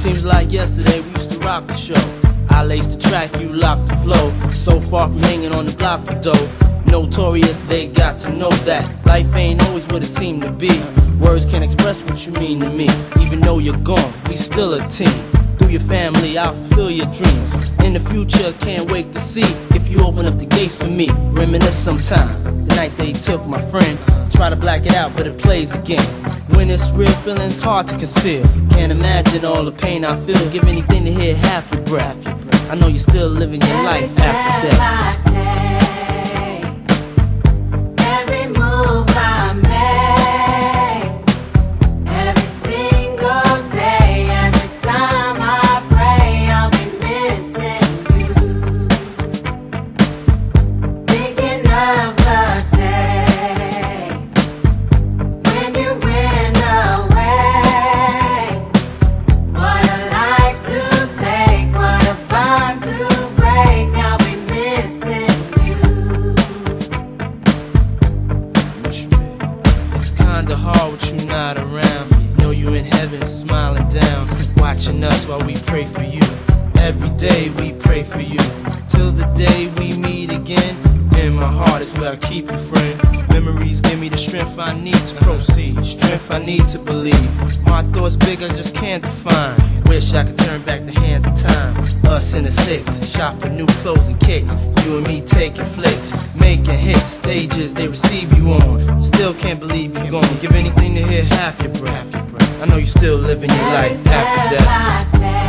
Seems like yesterday we used to rock the show. I laced the track, you locked the flow. So far from hanging on the block for dough. Notorious, they got to know that life ain't always what it seemed to be. Words can't express what you mean to me. Even though you're gone, we still a team. Through your family, I'll fulfill your dreams. In the future, can't wait to see if you open up the gates for me. Reminisce sometime, the night they took my friend. Try to black it out, but it plays again. When it's real, feeling's hard to conceal. Can't imagine all the pain I feel. Give anything to hear half your breath. I know you're still living your life after death. Hard with you not around. Know you in heaven smiling down, watching us while we pray for you. Every day we pray for you, till the day we meet again. In my heart is where I keep you, friend. Memories give me the strength I need to proceed, strength I need to believe. My thoughts big, I just can't define. Wish I could turn back the hands of time. Us in the six, shop for new clothes and kicks. You and me taking flicks, making hits, stages they receive you on. Still can't believe you're gone. Give anything to hear half your breath. I know you're still living your life after death.